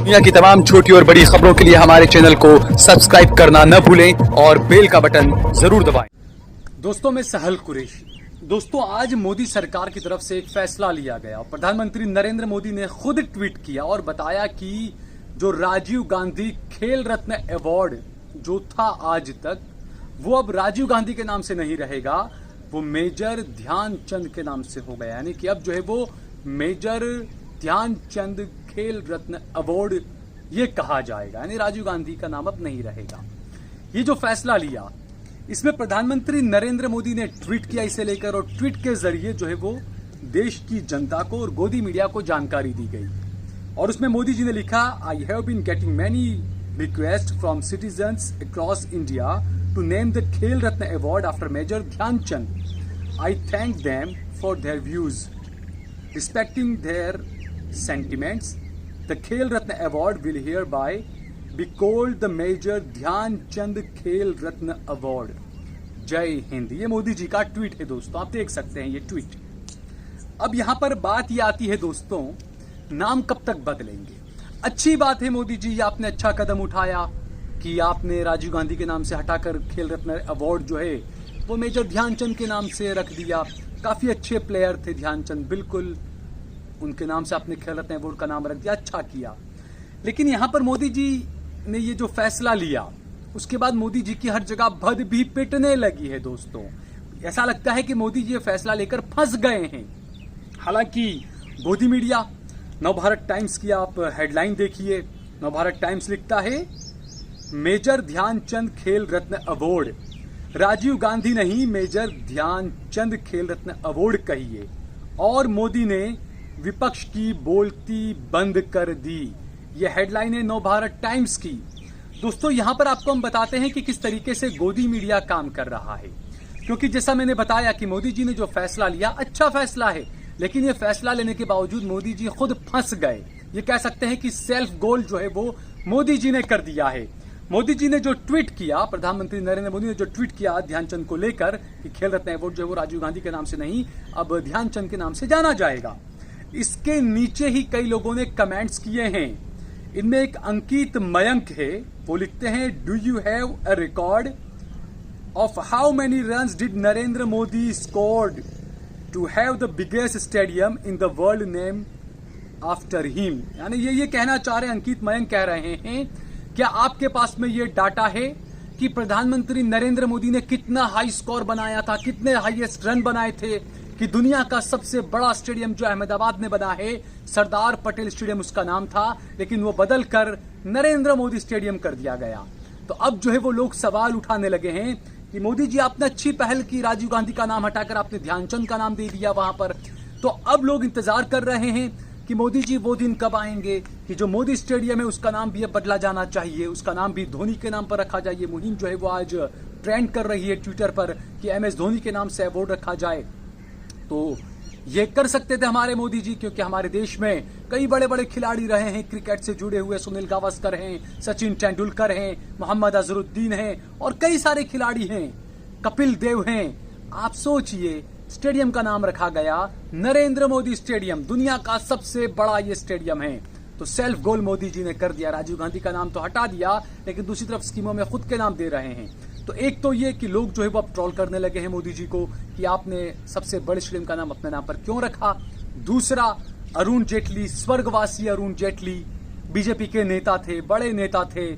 दुनिया की तमाम छोटी और बड़ी खबरों के लिए हमारे चैनल को सब्सक्राइब करना न भूलें और बेल का बटन जरूर दबाएं। दोस्तों, मैं सहल कुरैशी। दोस्तों, आज मोदी सरकार की तरफ से एक फैसला लिया गया। प्रधानमंत्री नरेंद्र मोदी ने खुद ट्वीट किया और बताया कि जो राजीव गांधी खेल रत्न अवार्ड जो था आज तक, वो अब राजीव गांधी के नाम से नहीं रहेगा, वो मेजर ध्यानचंद के नाम से हो गया। यानी कि अब जो है वो मेजर ध्यानचंद खेल रत्न अवार्ड ये कहा जाएगा, यानी राजीव गांधी का नाम अब नहीं रहेगा। ये जो फैसला लिया, इसमें प्रधानमंत्री नरेंद्र मोदी ने ट्वीट किया इसे लेकर, और ट्वीट के जरिए जो है वो देश की जनता को और गोदी मीडिया को जानकारी दी गई। और उसमें मोदी जी ने लिखा, I have been getting many request from citizens across India to name the Khel Ratna award after Major Dhyanchand. I thank them for their views respecting their sentiments. The Khel Ratna Award will hereby be called the Major Dhyanchand Khel Ratna award. जय हिंद। ये मोदी जी का tweet है दोस्तों, आप देख सकते हैं ये ट्वीट। अब यहां पर बात ये आती है दोस्तों, नाम कब तक बदलेंगे। अच्छी बात है मोदी जी, आपने अच्छा कदम उठाया कि आपने राजीव गांधी के नाम से हटाकर खेल रत्न अवार्ड जो है वो मेजर ध्यानचंद के नाम से रख दिया। काफी अच्छे प्लेयर थे ध्यानचंद, बिल्कुल उनके नाम से आपने खेल रत्न अवार्ड का नाम रख दिया, अच्छा किया। लेकिन यहां पर मोदी जी ने ये जो फैसला लिया, उसके बाद मोदी जी की हर जगह भद भी पिटने लगी है दोस्तों। ऐसा लगता है कि मोदी जी ये फैसला लेकर फंस गए हैं। हालांकि गोदी मीडिया, नवभारत टाइम्स की आप हेडलाइन देखिए। नवभारत टाइम्स लिखता है, मेजर ध्यानचंद खेल रत्न अवार्ड, राजीव गांधी नहीं मेजर ध्यानचंद खेल रत्न अवार्ड कहिए। और मोदी ने विपक्ष की बोलती बंद कर दी। यह हेडलाइन है नवभारत टाइम्स की। दोस्तों, यहां पर आपको हम बताते हैं कि किस तरीके से गोदी मीडिया काम कर रहा है, क्योंकि जैसा मैंने बताया कि मोदी जी ने जो फैसला लिया, अच्छा फैसला है, लेकिन यह फैसला लेने के बावजूद मोदी जी खुद फंस गए। ये कह सकते हैं कि सेल्फ गोल जो है वो मोदी जी ने कर दिया है। मोदी जी ने जो ट्वीट किया, प्रधानमंत्री नरेंद्र मोदी ने जो ट्वीट किया ध्यानचंद को लेकर कि खेल रत्न अवार्ड जो है वो राजीव गांधी के नाम से नहीं, अब ध्यानचंद के नाम से जाना जाएगा, इसके नीचे ही कई लोगों ने कमेंट्स किए हैं। इनमें एक अंकित मयंक है, वो लिखते हैं, do you have a record of how many runs did Narendra Modi scored to have the biggest stadium in the world name after him. यानी ये कहना चाह रहे हैं, अंकित मयंक कह रहे हैं, क्या आपके पास में ये डाटा है कि प्रधानमंत्री नरेंद्र मोदी ने कितना हाई स्कोर बनाया था, कितने हाईएस्ट रन बनाए थे, कि दुनिया का सबसे बड़ा स्टेडियम जो अहमदाबाद में बना है, सरदार पटेल स्टेडियम उसका नाम था, लेकिन वो बदल कर नरेंद्र मोदी स्टेडियम कर दिया गया। तो अब जो है वो लोग सवाल उठाने लगे हैं कि मोदी जी आपने अच्छी पहल की, राजीव गांधी का नाम हटाकर आपने ध्यानचंद का नाम दे दिया वहां पर। तो अब लोग इंतजार कर रहे हैं कि मोदी जी वो दिन कब आएंगे कि जो मोदी स्टेडियम है उसका नाम भी अब बदला जाना चाहिए, उसका नाम भी धोनी के नाम पर रखा जाए। ये मुहिम जो है वो आज ट्रेंड कर रही है ट्विटर पर कि MS धोनी के नाम से अवार्ड रखा जाए। तो ये कर सकते थे हमारे मोदी जी, क्योंकि हमारे देश में कई बड़े बड़े खिलाड़ी रहे हैं क्रिकेट से जुड़े हुए। सुनील गावस्कर हैं, सचिन तेंदुलकर हैं, मोहम्मद अजहरुद्दीन हैं और कई सारे खिलाड़ी हैं, कपिल देव हैं। आप सोचिए, स्टेडियम का नाम रखा गया नरेंद्र मोदी स्टेडियम, दुनिया का सबसे बड़ा ये स्टेडियम है। तो सेल्फ गोल मोदी जी ने कर दिया, राजीव गांधी का नाम तो हटा दिया, लेकिन दूसरी तरफ स्कीमों में खुद के नाम दे रहे हैं। तो एक तो ये कि लोग जो है वो अब ट्रोल करने लगे हैं मोदी जी को कि आपने सबसे बड़े स्टेडियम का नाम अपने नाम पर क्यों रखा। दूसरा, अरुण जेटली, स्वर्गवासी अरुण जेटली बीजेपी के नेता थे, बड़े नेता थे,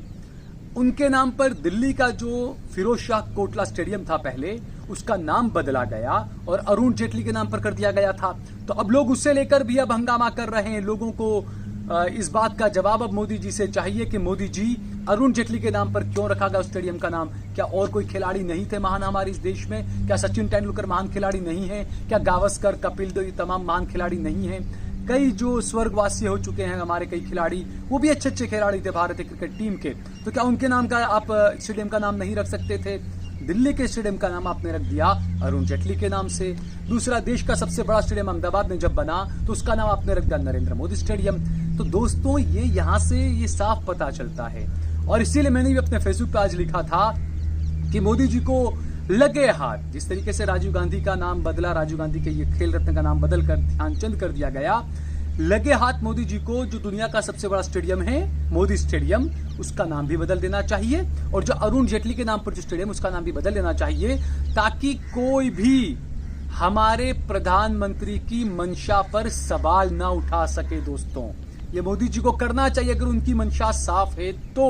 उनके नाम पर दिल्ली का जो फिरोज शाह कोटला स्टेडियम था पहले, उसका नाम बदला गया और अरुण जेटली के नाम पर कर दिया गया था। तो अब लोग उससे लेकर भी अब हंगामा कर रहे हैं। लोगों को इस बात का जवाब अब मोदी जी से चाहिए कि मोदी जी अरुण जेटली के नाम पर क्यों रखा गया स्टेडियम का नाम। क्या और कोई खिलाड़ी नहीं थे महान हमारे इस देश में? क्या सचिन तेंदुलकर महान खिलाड़ी नहीं है? क्या गावस्कर, कपिल देव तमाम महान खिलाड़ी नहीं हैं? कई जो स्वर्गवासी हो चुके हैं हमारे कई खिलाड़ी, वो भी अच्छे अच्छे खिलाड़ी थे भारतीय क्रिकेट टीम के। तो क्या उनके नाम का आप स्टेडियम का नाम नहीं रख सकते थे? दिल्ली के स्टेडियम का नाम आपने रख दिया अरुण जेटली के नाम से। दूसरा, देश का सबसे बड़ा स्टेडियम अहमदाबाद में जब बना तो उसका नाम आपने रख दिया नरेंद्र मोदी स्टेडियम। तो दोस्तों, ये यहाँ से ये साफ पता चलता है, और इसीलिए मैंने भी अपने फेसबुक पे आज लिखा था कि मोदी जी को लगे हाथ, जिस तरीके से राजीव गांधी का नाम बदला, राजीव गांधी के ये खेल रत्न का नाम बदल कर ध्यानचंद कर दिया गया, लगे हाथ मोदी जी को जो दुनिया का सबसे बड़ा स्टेडियम है मोदी स्टेडियम, उसका नाम भी बदल देना चाहिए, और जो अरुण जेटली के नाम पर जो स्टेडियम उसका नाम भी बदल देना चाहिए, ताकि कोई भी हमारे प्रधानमंत्री की मंशा पर सवाल ना उठा सके। दोस्तों, ये मोदी जी को करना चाहिए अगर उनकी मंशा साफ है तो।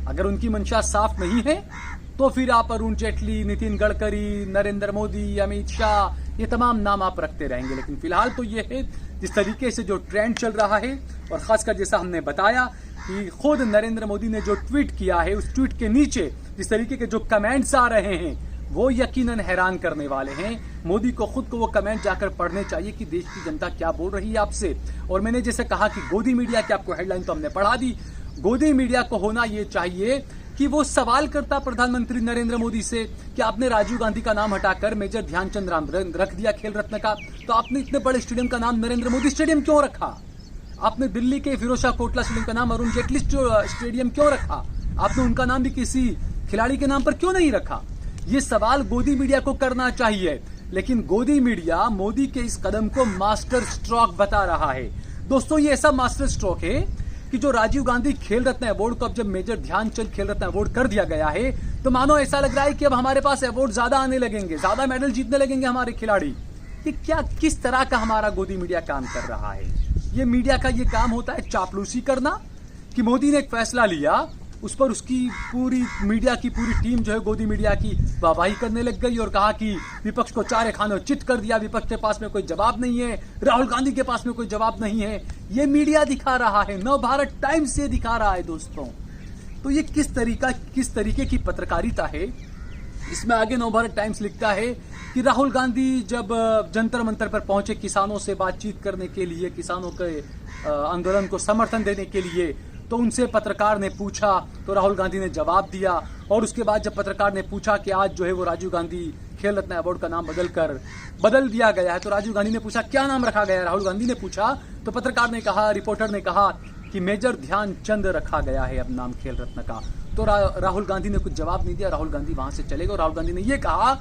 अगर उनकी मंशा साफ नहीं है तो फिर आप अरुण जेटली, नितिन गडकरी, नरेंद्र मोदी, अमित शाह, ये तमाम नाम आप रखते रहेंगे। लेकिन फिलहाल तो ये है जिस तरीके से जो ट्रेंड चल रहा है, और खासकर जैसा हमने बताया कि खुद नरेंद्र मोदी ने जो ट्वीट किया है, उस ट्वीट के नीचे जिस तरीके के जो कमेंट्स आ रहे हैं वो यकीनन हैरान करने वाले हैं। मोदी को खुद को वो कमेंट जाकर पढ़ने चाहिए कि देश की जनता क्या बोल रही है आपसे। और मैंने जैसे कहा कि गोदी मीडिया की आपको हेडलाइन तो हमने पढ़ा दी, गोदी मीडिया को होना ये चाहिए कि वो सवाल करता प्रधानमंत्री नरेंद्र मोदी से कि आपने राजीव गांधी का नाम हटाकर मेजर ध्यानचंद रख दिया खेल रत्न का, तो आपने इतने बड़े स्टेडियम का नाम नरेंद्र मोदी स्टेडियम क्यों रखा? आपने दिल्ली के फिरोजशाह कोटला स्टेडियम का नाम अरुण जेटली स्टेडियम क्यों रखा? आपने उनका नाम भी किसी खिलाड़ी के नाम पर क्यों नहीं रखा? ये सवाल गोदी मीडिया को करना चाहिए। लेकिन गोदी मीडिया मोदी के इस कदम को मास्टर स्ट्रोक बता रहा है। दोस्तों, ये ऐसा मास्टर स्ट्रोक है कि जो राजीव गांधी खेल रत्न अवार्ड को अब जब मेजर ध्यानचंद खेल रत्न अवार्ड कर दिया गया है, तो मानो ऐसा लग रहा है कि अब हमारे पास अवार्ड ज्यादा आने लगेंगे, ज्यादा मेडल जीतने लगेंगे हमारे खिलाड़ी। कि क्या किस तरह का हमारा गोदी मीडिया काम कर रहा है? ये मीडिया का ये काम होता है चापलूसी करना, कि मोदी ने एक फैसला लिया, उस पर उसकी पूरी मीडिया की पूरी टीम जो है गोदी मीडिया की वाहवाही करने लग गई और कहा कि विपक्ष को चारे खानों चित कर दिया, विपक्ष के पास में कोई जवाब नहीं है, राहुल गांधी के पास में कोई जवाब नहीं है। ये मीडिया दिखा रहा है, नवभारत टाइम्स से दिखा रहा है। दोस्तों, तो ये किस तरीके की पत्रकारिता है? इसमें आगे नवभारत टाइम्स लिखता है कि राहुल गांधी जब जंतर मंतर पर पहुंचे किसानों से बातचीत करने के लिए, किसानों के आंदोलन को समर्थन देने के लिए, तो उनसे पत्रकार ने पूछा तो राहुल गांधी ने जवाब दिया। और उसके बाद जब पत्रकार ने पूछा कि आज जो है वो राजीव गांधी खेल रत्न अवार्ड का नाम बदल दिया गया है, तो राजीव गांधी ने पूछा क्या नाम रखा गया है? राहुल गांधी ने पूछा तो पत्रकार ने कहा, रिपोर्टर ने कहा कि मेजर ध्यानचंद रखा गया है अब नाम खेल रत्न का। तो राहुल गांधी ने कुछ जवाब नहीं दिया, राहुल गांधी वहां से चले गए। राहुल गांधी ने यह कहा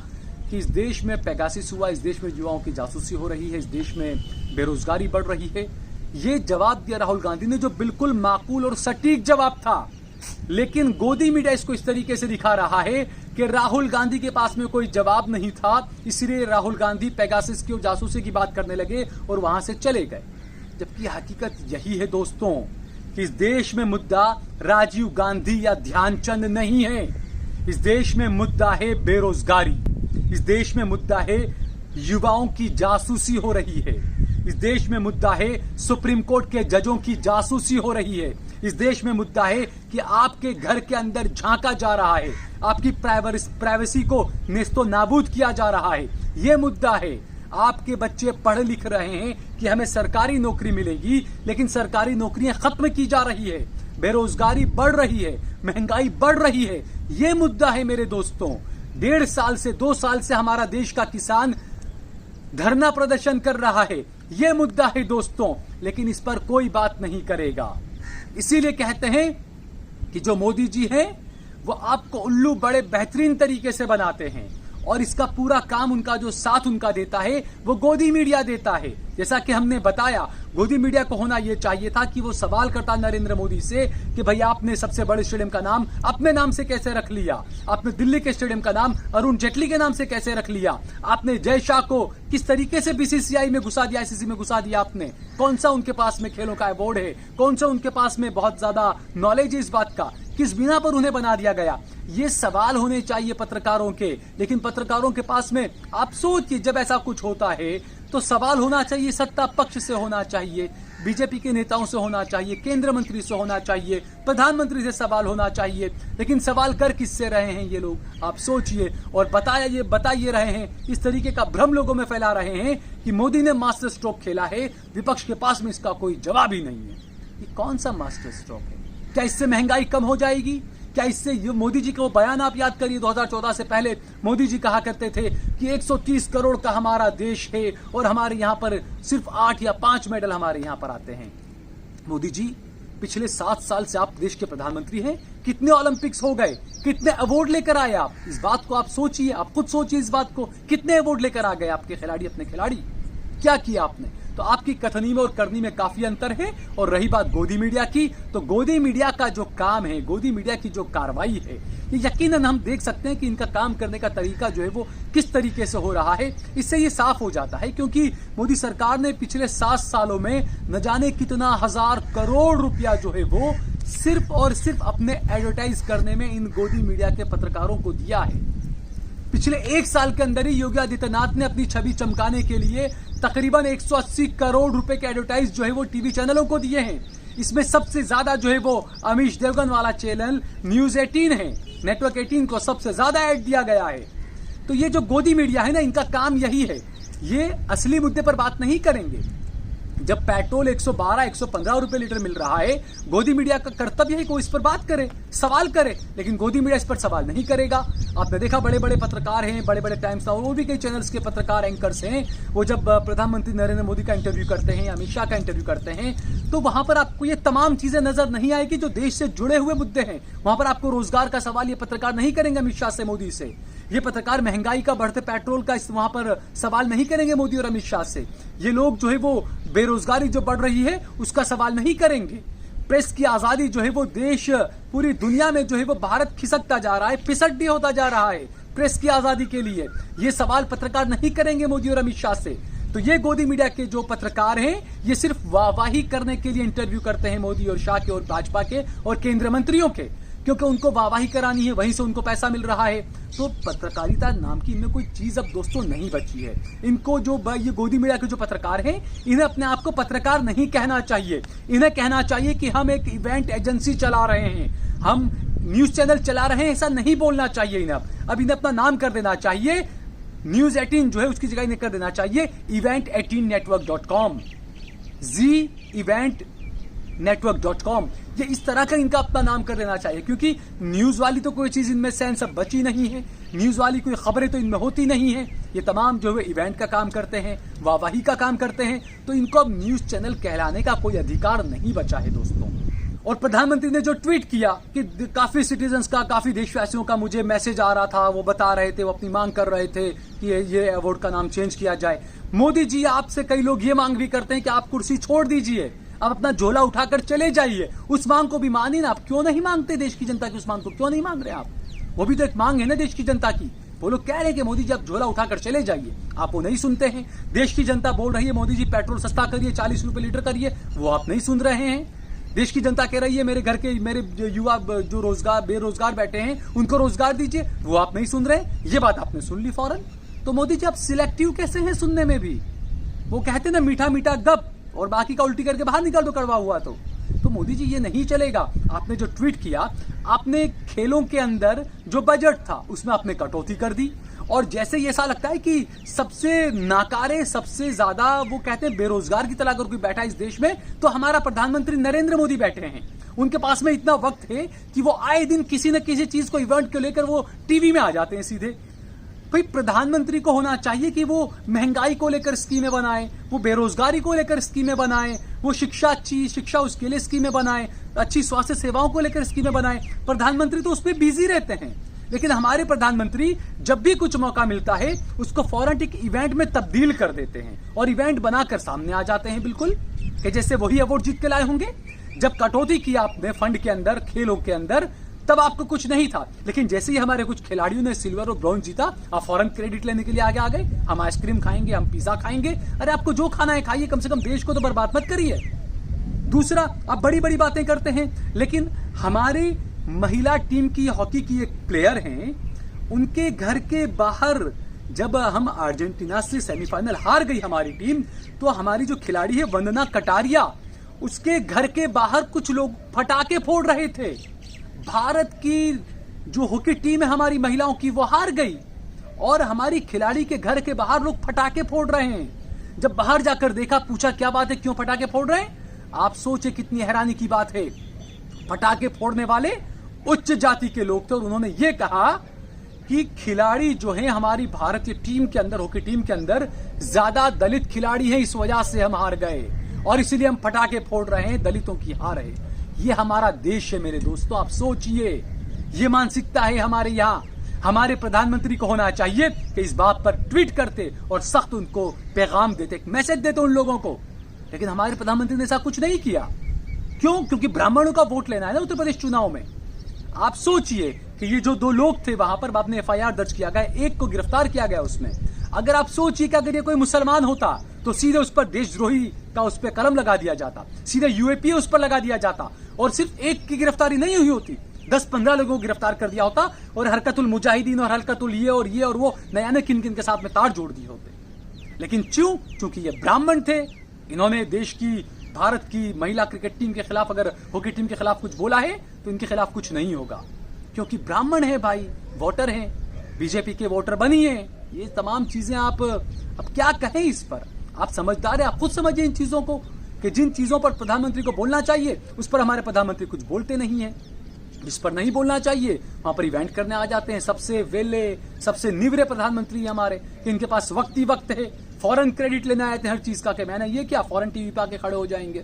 कि इस देश में पेगासिस हुआ, इस देश में युवाओं की जासूसी हो रही है, इस देश में बेरोजगारी बढ़ रही है। ये जवाब दिया राहुल गांधी ने, जो बिल्कुल माकूल और सटीक जवाब था। लेकिन गोदी मीडिया इसको इस तरीके से दिखा रहा है कि राहुल गांधी के पास में कोई जवाब नहीं था, इसलिए राहुल गांधी पेगासिस की और जासूसी की बात करने लगे और वहां से चले गए। जबकि हकीकत यही है दोस्तों कि इस देश में मुद्दा राजीव गांधी या ध्यानचंद नहीं है। इस देश में मुद्दा है बेरोजगारी, इस देश में मुद्दा है युवाओं की जासूसी हो रही है, इस देश में मुद्दा है सुप्रीम कोर्ट के जजों की जासूसी हो रही है, इस देश में मुद्दा है कि आपके घर के अंदर झांका जा रहा है, आपकी प्राइवेसी को नेस्तो नाबूद किया जा रहा है। यह मुद्दा है। आपके बच्चे पढ़ लिख रहे हैं कि हमें सरकारी नौकरी मिलेगी, लेकिन सरकारी नौकरियां खत्म की जा रही है, बेरोजगारी बढ़ रही है, महंगाई बढ़ रही है। यह मुद्दा है मेरे दोस्तों। 1.5 साल से 2 साल से हमारा देश का किसान धरना प्रदर्शन कर रहा है, यह मुद्दा है दोस्तों, लेकिन इस पर कोई बात नहीं करेगा। इसीलिए कहते हैं कि जो मोदी जी हैं वो आपको उल्लू बड़े बेहतरीन तरीके से बनाते हैं, और इसका पूरा काम उनका जो साथ उनका देता है वो गोदी मीडिया देता है। जैसा कि हमने बताया, गोदी मीडिया को होना यह चाहिए था कि वो सवाल करता नरेंद्र मोदी से कि भैया आपने सबसे बड़े स्टेडियम का नाम अपने नाम से कैसे रख लिया, आपने दिल्ली के स्टेडियम का नाम अरुण जेटली के नाम से कैसे रख लिया, आपने जय शाह को किस तरीके से बीसीसीआई में घुसा दिया, आईसीसी में घुसा दिया आपने, कौन सा उनके पास में खेलों का अवार्ड है, कौन सा उनके पास में बहुत ज्यादा नॉलेज है इस बात का, किस बिना पर उन्हें बना दिया गया। ये सवाल होने चाहिए पत्रकारों के। लेकिन पत्रकारों के पास में, आप सोचिए, जब ऐसा कुछ होता है तो सवाल होना चाहिए सत्ता पक्ष से होना चाहिए, बीजेपी के नेताओं से होना चाहिए, केंद्र मंत्री से होना चाहिए, प्रधानमंत्री से सवाल होना चाहिए। लेकिन सवाल कर किससे रहे हैं ये लोग, आप सोचिए। और बता ये रहे हैं, इस तरीके का भ्रम लोगों में फैला रहे हैं कि मोदी ने मास्टर स्ट्रोक खेला है, विपक्ष के पास में इसका कोई जवाब ही नहीं है। ये कौन सा मास्टर स्ट्रोक है? क्या इससे महंगाई कम हो जाएगी? क्या इससे मोदी जी का वो बयान आप याद करिए, 2014 से पहले मोदी जी कहा करते थे कि 130 करोड़ का हमारा देश है और हमारे यहाँ पर सिर्फ 8 या 5 मेडल हमारे यहाँ पर आते हैं। मोदी जी, पिछले 7 साल से आप देश के प्रधानमंत्री हैं, कितने ओलंपिक्स हो गए, कितने अवार्ड लेकर आए आप? इस बात को आप सोचिए, आप खुद सोचिए इस बात को, कितने अवार्ड लेकर आ गए आपके खिलाड़ी, अपने खिलाड़ी, क्या किया आपने? तो आपकी कथनी में और करनी में काफी अंतर है। और रही बात गोदी मीडिया की, तो गोदी मीडिया का जो काम है, गोदी मीडिया की जो कार्रवाई है, ये यकीनन हम देख सकते हैं कि इनका काम करने का तरीका जो है वो किस तरीके से हो रहा है। इससे ये साफ हो जाता है, क्योंकि मोदी सरकार ने पिछले 7 सालों में न जाने कितना 1000 करोड़ रुपया जो है वो सिर्फ और सिर्फ अपने एडवर्टाइज करने में इन गोदी मीडिया के पत्रकारों को दिया है। पिछले 1 साल के अंदर ही योगी आदित्यनाथ ने अपनी छवि चमकाने के लिए तकरीबन 180 करोड़ रुपए के एडवर्टाइज जो है वो टीवी चैनलों को दिए हैं। इसमें सबसे ज्यादा जो है वो अमीश देवगन वाला चैनल न्यूज 18 है, नेटवर्क 18 को सबसे ज्यादा ऐड दिया गया है। तो ये जो गोदी मीडिया है ना, इनका काम यही है, ये असली मुद्दे पर बात नहीं करेंगे। जब पेट्रोल 112 115 रुपए लीटर मिल रहा है, गोदी मीडिया का कर्तव्य है कि वो इस पर बात करे, सवाल करे, लेकिन गोदी मीडिया इस पर सवाल नहीं करेगा। आपने देखा बड़े बड़े पत्रकार हैं, बड़े बड़े टाइम्स और भी कई चैनल्स के पत्रकार एंकर्स हैं, वो जब प्रधानमंत्री नरेंद्र मोदी का इंटरव्यू करते हैं, अमित शाह का इंटरव्यू करते हैं, तो वहां पर आपको ये तमाम चीजें नजर नहीं आएगी जो देश से जुड़े हुए मुद्दे हैं। वहां पर आपको रोजगार का सवाल ये पत्रकार नहीं करेंगे अमित शाह से, मोदी से। ये पत्रकार महंगाई का, बढ़ते पेट्रोल का वहां पर सवाल नहीं करेंगे मोदी और अमित शाह से। ये लोग जो है वो बेरोजगारी जो बढ़ रही है उसका सवाल नहीं करेंगे। प्रेस की आजादी जो है वो देश, पूरी दुनिया में जो है वो भारत खिसकता जा रहा है, फिसड्डी होता जा रहा है प्रेस की आजादी के लिए। ये सवाल पत्रकार नहीं करेंगे मोदी और अमित शाह से। तो ये गोदी मीडिया के जो पत्रकार हैं, ये सिर्फ वाहवाही करने के लिए इंटरव्यू करते हैं मोदी और शाह के और भाजपा के और केंद्रीय मंत्रियों के, क्योंकि उनको वाहवाही करानी है, वहीं से उनको पैसा मिल रहा है। तो पत्रकारिता नाम की इनमें कोई चीज अब दोस्तों नहीं बची है। इनको जो ये गोदी मीडिया के जो पत्रकार हैं, इन्हें अपने आप को पत्रकार नहीं कहना चाहिए। इन्हें कहना चाहिए कि हम एक इवेंट एजेंसी चला रहे हैं, हम न्यूज चैनल चला रहे हैं, ऐसा नहीं बोलना चाहिए इन्हें। अब इन्हें अपना नाम कर देना चाहिए, न्यूज 18 जो है उसकी जगह इन्हें कर देना चाहिए event18network.com, event network.com। ये इस तरह का इनका अपना नाम कर देना चाहिए, क्योंकि न्यूज वाली तो कोई चीज इनमें सेंस अब बची नहीं है, न्यूज वाली कोई खबरें तो इनमें होती नहीं है। ये तमाम जो है इवेंट का काम करते हैं, वाहवाही का काम करते हैं, तो इनको अब न्यूज चैनल कहलाने का कोई अधिकार नहीं बचा है दोस्तों। और प्रधानमंत्री ने जो ट्वीट किया कि काफी सिटीजन्स का, काफी देशवासियों का मुझे मैसेज आ रहा था, वो बता रहे थे, वो अपनी मांग कर रहे थे कि ये अवार्ड का नाम चेंज किया जाए। मोदी जी, आपसे कई लोग ये मांग भी करते हैं कि आप कुर्सी छोड़ दीजिए, आप अपना झोला उठाकर चले जाइए। उस मांग को भी मानिए ना, आप क्यों नहीं मांगते देश की जनता की उस मांग को, क्यों नहीं मांग रहे आप? वो भी तो एक मांग है ना देश की जनता की। वो लोग कह रहे हैं कि मोदी जी आप झोला उठाकर चले जाइए, आप वो नहीं सुनते हैं। देश की जनता बोल रही है मोदी जी पेट्रोल सस्ता करिए, 40 रुपए लीटर करिए, वो आप नहीं सुन रहे हैं। देश की जनता कह रही है मेरे घर के, मेरे युवा जो बेरोजगार बैठे हैं उनको रोजगार दीजिए, वो आप नहीं सुन रहे। ये बात आपने सुन ली फौरन। तो मोदी जी आप सिलेक्टिव कैसे हैं सुनने में भी? वो कहते ना मीठा मीठा गप और बाकी का उल्टी करके बाहर निकाल दो कड़वा हुआ तो मोदी जी ये नहीं चलेगा। आपने जो ट्वीट किया, आपने खेलों के अंदर जो बजट था उसमें आपने कटौती कर दी, और जैसे ये ऐसा लगता है कि सबसे नाकारे, सबसे ज्यादा वो कहते हैं बेरोजगार की तरह अगर कोई बैठा इस देश में तो हमारा प्रधानमंत्री नरेंद्र मोदी बैठे हैं। उनके पास में इतना वक्त है कि वो आए दिन किसी न किसी चीज को, इवेंट को लेकर वो टीवी में आ जाते हैं सीधे। भाई प्रधानमंत्री को होना चाहिए कि वो महंगाई को लेकर स्कीमें बनाए, वो बेरोजगारी को लेकर स्कीमें बनाए, वो अच्छी शिक्षा उसके लिए स्कीमें बनाए, अच्छी स्वास्थ्य सेवाओं को लेकर स्कीमें बनाए। प्रधानमंत्री तो उस पर बिजी रहते हैं, लेकिन हमारे प्रधानमंत्री जब भी कुछ मौका मिलता है उसको फौरन एक इवेंट में तब्दील कर देते हैं और इवेंट बनाकर सामने आ जाते हैं, बिल्कुल कि जैसे वही अवार्ड जीत के लाए होंगे। जब कटौती की आपने फंड के अंदर, खेलों के अंदर, तब आपको कुछ नहीं था, लेकिन जैसे ही हमारे कुछ खिलाड़ियों ने सिल्वर और ब्रॉन्ज जीता, आप फौरन क्रेडिट लेने के लिए आगे आ गए। हम आइसक्रीम खाएंगे, हम पिज्जा खाएंगे। अरे आपको जो खाना है खाइए, कम से कम देश को तो बर्बाद मत करिए। दूसरा, आप बड़ी बड़ी बातें करते हैं, लेकिन हमारी महिला टीम की, हॉकी की एक प्लेयर हैं, उनके घर के बाहर जब हम अर्जेंटीना से सेमीफाइनल हार गई हमारी टीम, तो हमारी जो खिलाड़ी है वंदना कटारिया, उसके घर के बाहर कुछ लोग पटाखे फोड़ रहे थे। भारत की जो हॉकी टीम है हमारी महिलाओं की, वो हार गई और हमारी खिलाड़ी के घर के बाहर लोग पटाखे फोड़ रहे हैं। जब बाहर जाकर देखा, पूछा क्या बात है, क्यों पटाखे फोड़ रहे हैं? आप सोचे कितनी हैरानी की बात है। पटाखे फोड़ने वाले उच्च जाति के लोग थे और उन्होंने ये कहा कि खिलाड़ी जो है हमारी भारतीय टीम के अंदर, हॉकी टीम के अंदर ज्यादा दलित खिलाड़ी हैं, इस वजह से हम हार गए और इसीलिए हम पटाखे फोड़ रहे हैं, दलितों की हार है। ये हमारा देश है मेरे दोस्तों, आप सोचिए, ये मानसिकता है हमारे यहाँ। हमारे प्रधानमंत्री को होना चाहिए कि इस बात पर ट्वीट करते और सख्त उनको पैगाम देते, एक मैसेज देते उन लोगों को। लेकिन हमारे प्रधानमंत्री ने ऐसा कुछ नहीं किया। क्यों? क्योंकि ब्राह्मणों का वोट लेना है ना उत्तर प्रदेश चुनाव में। आप सोचिए कि ये जो 2 लोग थे वहां पर, बाद में एफआईआर दर्ज किया गया, एक को गिरफ्तार किया गया उसमें। अगर आप सोचिए कि अगर ये कोई मुसलमान होता तो सीधे उस पर देशद्रोही का उस पर कलम लगा दिया जाता, सीधे यूएपीए उस पर लगा दिया जाता, और सिर्फ एक की गिरफ्तारी नहीं हुई होती, 10-15 लोगों को गिरफ्तार कर दिया होता, और हरकतुल मुजाहिदीन और हरकतुल ये और वो नया ने किन किन के साथ में तार जोड़ दिए होते। लेकिन क्योंकि ये ब्राह्मण थे, इन्होंने देश की, भारत की महिला क्रिकेट टीम के खिलाफ, अगर हॉकी टीम के खिलाफ कुछ बोला है तो इनके खिलाफ कुछ नहीं होगा, क्योंकि ब्राह्मण है भाई, वोटर हैं, बीजेपी के वोटर बनी है। ये तमाम चीजें आप अब क्या कहें इस पर? आप समझदार हैं, आप खुद समझिए इन चीजों को, कि जिन चीजों पर प्रधानमंत्री को बोलना चाहिए उस पर हमारे प्रधानमंत्री कुछ बोलते नहीं है, जिस पर नहीं बोलना चाहिए वहां पर इवेंट करने आ जाते हैं। सबसे वेले, सबसे निवरे प्रधानमंत्री हमारे, कि इनके पास वक्त ही वक्त है, फौरन क्रेडिट लेने आए थे हर चीज का, कि मैंने ये क्या, फौरन टीवी पे आके खड़े हो जाएंगे,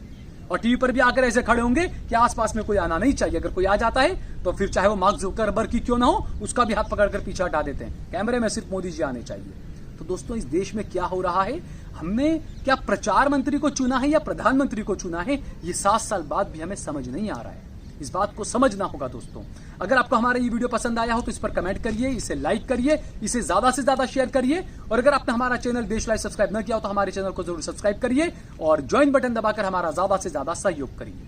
और टीवी पर भी आकर ऐसे खड़े होंगे कि आसपास में कोई आना नहीं चाहिए। अगर कोई आ जाता है तो फिर चाहे वो मार्क जुकरबर्ग की क्यों ना हो, उसका भी हाथ पकड़कर पीछे हटा देते हैं, कैमरे में सिर्फ मोदी जी आने चाहिए। तो दोस्तों, इस देश में क्या हो रहा है? हमने क्या प्रचार मंत्री को चुना है या प्रधानमंत्री को चुना है? ये 7 साल बाद भी हमें समझ नहीं आ रहा है। इस बात को समझना होगा दोस्तों। अगर आपको हमारा ये वीडियो पसंद आया हो तो इस पर कमेंट करिए, इसे लाइक करिए, इसे ज्यादा से ज्यादा शेयर करिए, और अगर आपने हमारा चैनल देश लाइव सब्सक्राइब न किया हो तो हमारे चैनल को जरूर सब्सक्राइब करिए और ज्वाइन बटन दबाकर हमारा ज्यादा से ज्यादा सहयोग करिए।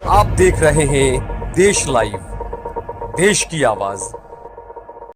आप देख रहे हैं देश लाइव, देश की आवाज।